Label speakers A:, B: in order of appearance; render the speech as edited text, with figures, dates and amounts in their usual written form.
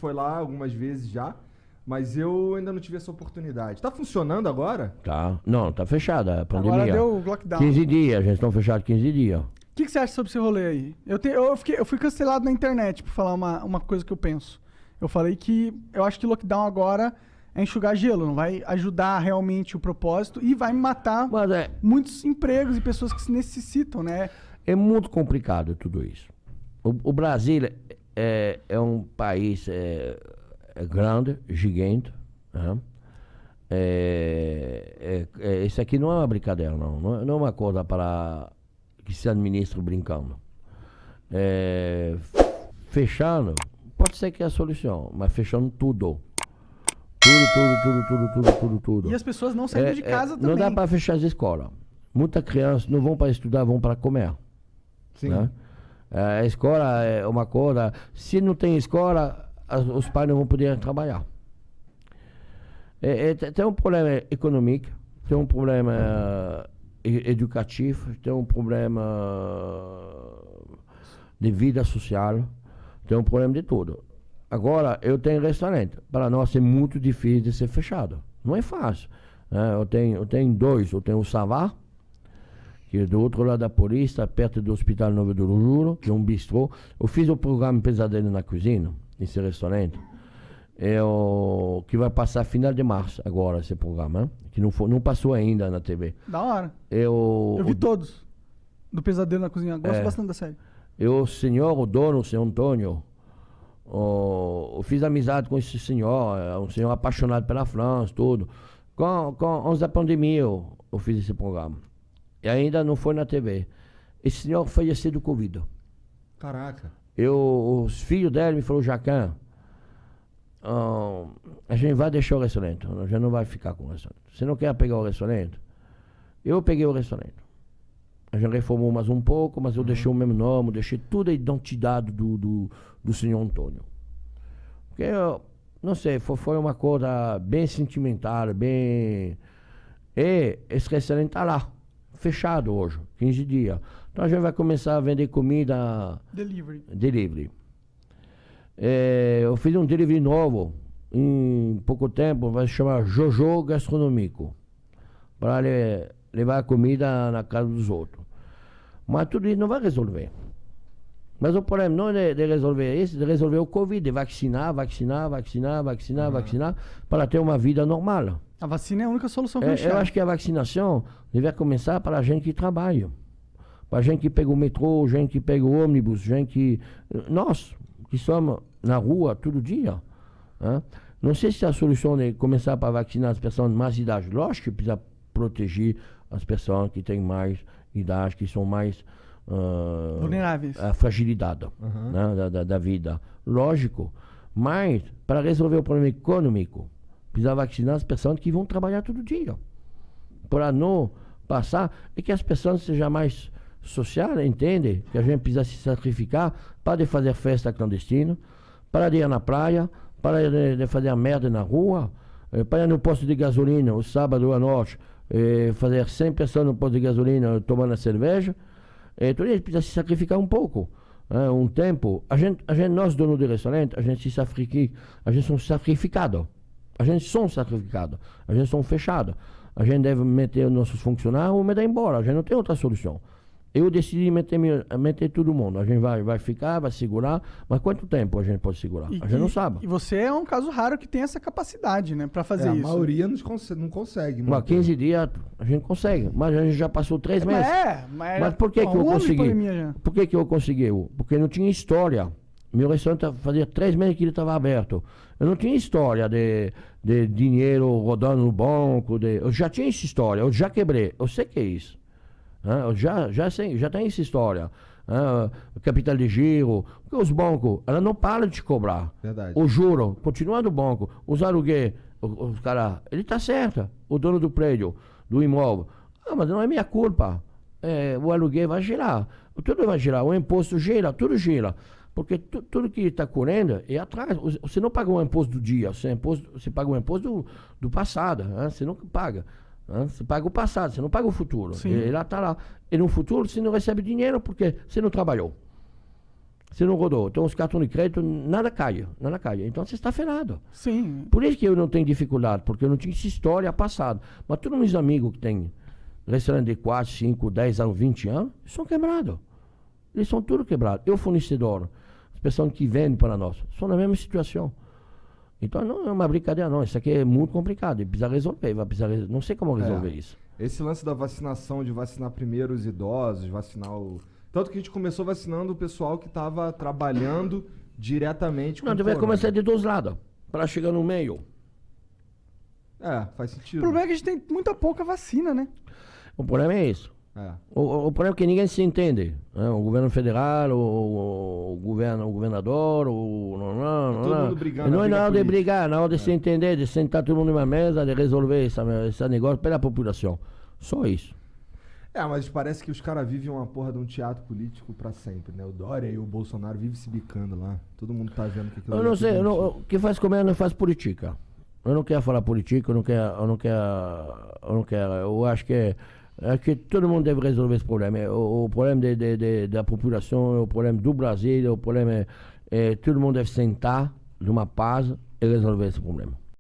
A: foi lá algumas vezes já, mas eu ainda não tive essa oportunidade. Tá funcionando agora?
B: Tá. Não, tá fechada a pandemia.
C: Agora deu o lockdown.
B: 15 dias, a gente estão fechados 15 dias.
C: O que você acha sobre esse rolê aí? Eu fui cancelado na internet por falar uma coisa que eu penso. Eu falei que eu acho que lockdown agora é enxugar gelo, não vai ajudar realmente o propósito e vai matar muitos empregos e pessoas que se necessitam, né?
B: É muito complicado tudo isso. O Brasil é um país grande, gigante. Né? Isso aqui não é uma brincadeira, não. Não é uma coisa para que se administre brincando. Fechando, pode ser que é a solução, mas fechando tudo. Tudo.
C: E as pessoas não saem de casa também.
B: Não dá para fechar as escolas. Muitas crianças não vão para estudar, vão para comer.
A: Sim.
B: Né? A escola é uma coisa. Se não tem escola, os pais não vão poder trabalhar. Tem um problema econômico, tem um problema educativo, tem um problema de vida social, tem um problema de tudo. Agora, eu tenho restaurante. Para nós é muito difícil de ser fechado. Não é fácil. Eu tenho dois. Eu tenho o Savá, que é do outro lado da Paulista, perto do Hospital Novo do Juro, que é um bistrô. Eu fiz o programa Pesadelo na Cozinha, nesse restaurante, que vai passar final de março agora, esse programa, que não passou ainda na TV.
C: Da hora. Eu vi todos, do Pesadelo na Cozinha. Gosto bastante da série.
B: O dono, o senhor Antônio, eu fiz amizade com esse senhor, um senhor apaixonado pela França, tudo. Antes da pandemia eu fiz esse programa. E ainda não foi na TV. Esse senhor faleceu do Covid.
A: Caraca.
B: Os filhos dele me falaram, Jacan, a gente vai deixar o restaurante, a gente não vai ficar com o restaurante. Você não quer pegar o restaurante? Eu peguei o restaurante. A gente reformou mais um pouco, mas eu deixei o mesmo nome, deixei toda a identidade do senhor Antônio. Porque, não sei, foi uma coisa bem sentimental, bem... E esse restaurante está lá, fechado hoje, 15 dias. Então a gente vai começar a vender comida... Delivery. Eu fiz um delivery novo, em pouco tempo, vai se chamar Jojo Gastronômico, para levar a comida na casa dos outros. Mas tudo isso não vai resolver. Mas o problema não é de resolver isso, de resolver o Covid, de vacinar, para ter uma vida normal.
C: A vacina é a única solução que
B: eu acho que a vacinação deve começar para a gente que trabalha. Para a gente que pega o metrô, gente que pega o ônibus, gente que... Nós, que somos na rua todo dia. Né? Não sei se a solução é começar para vacinar as pessoas de mais idade. Lógico que precisa proteger as pessoas que têm mais idade, que são mais...
C: vulneráveis.
B: A fragilidade né, da vida. Lógico. Mas, para resolver o problema econômico, precisa vacinar as pessoas que vão trabalhar todo dia. Para não passar, e que as pessoas sejam mais sociais, entendem que a gente precisa se sacrificar para de fazer festa clandestina, para de ir na praia, para de fazer a merda na rua, para ir no posto de gasolina, o sábado à noite, fazer 100 pessoas no posto de gasolina tomando cerveja. Então a gente precisa se sacrificar um pouco, um tempo. Nós donos de restaurante, a gente somos sacrificados. A gente somos fechados. A gente deve meter os nossos funcionários ou mandar embora. A gente não tem outra solução. Eu decidi meter todo mundo. A gente vai ficar, vai segurar. Mas quanto tempo a gente pode segurar? A gente não sabe.
C: E você é um caso raro que tem essa capacidade, né? Para fazer isso.
A: A maioria não consegue.
B: Mas 15 dias a gente consegue. Mas a gente já passou 3 meses. Mas por que eu consegui? Por que eu consegui? Porque não tinha história. Meu restaurante fazia 3 meses que ele estava aberto. Eu não tinha história de dinheiro rodando no banco. Eu já tinha essa história. Eu já quebrei. Eu sei que é isso. Eu já tenho essa história. Capital de giro. Porque os bancos, ela não para de te cobrar.
A: Verdade.
B: O juro, continua no banco. Os aluguéis, os caras, ele está certo. O dono do prédio, do imóvel. Mas não é minha culpa. O aluguel vai girar. Tudo vai girar. O imposto gira, tudo gira. Porque tudo que está correndo é atrás. Você não paga o imposto do dia, você paga o imposto do passado. Você nunca paga. Você paga o passado, você não paga o futuro. Ele está lá. E no futuro você não recebe dinheiro porque você não trabalhou. Você não rodou. Então os cartões de crédito, nada cai. Então você está ferrado.
C: Sim.
B: Por isso que eu não tenho dificuldade, porque eu não tinha essa história passada. Mas todos meus amigos que têm restaurante de 4, 5, 10 anos, 20 anos, são quebrados. Eles são tudo quebrados. Eu, fornecedor, as pessoas que vendem para nós, são na mesma situação. Então não é uma brincadeira, não. Isso aqui é muito complicado. E precisa resolver. Não sei como resolver isso.
A: Esse lance da vacinação, de vacinar primeiro os idosos, vacinar o... Tanto que a gente começou vacinando o pessoal que estava trabalhando diretamente com o
B: Não, deve começar de dois lados, para chegar no meio.
A: Faz sentido.
C: O problema é que a gente tem muita pouca vacina, né?
B: O problema é isso. O problema é que ninguém se entende. Né? O governo federal, o governador,
A: todo mundo brigando.
B: Não é na hora de brigar, na hora de se entender, de sentar todo mundo numa mesa, de resolver esse negócio pela população. Só isso.
A: Mas parece que os caras vivem uma porra de um teatro político pra sempre, né? O Dória e o Bolsonaro vivem se bicando lá. Todo mundo tá vendo que aquilo...
B: Eu não sei, o que faz comer não faz política. Eu não quero falar política, eu acho que todo mundo deve resolver esse problema. O problema da população, o problema do Brasil, o problema todo mundo deve sentar numa paz e resolver esse problema.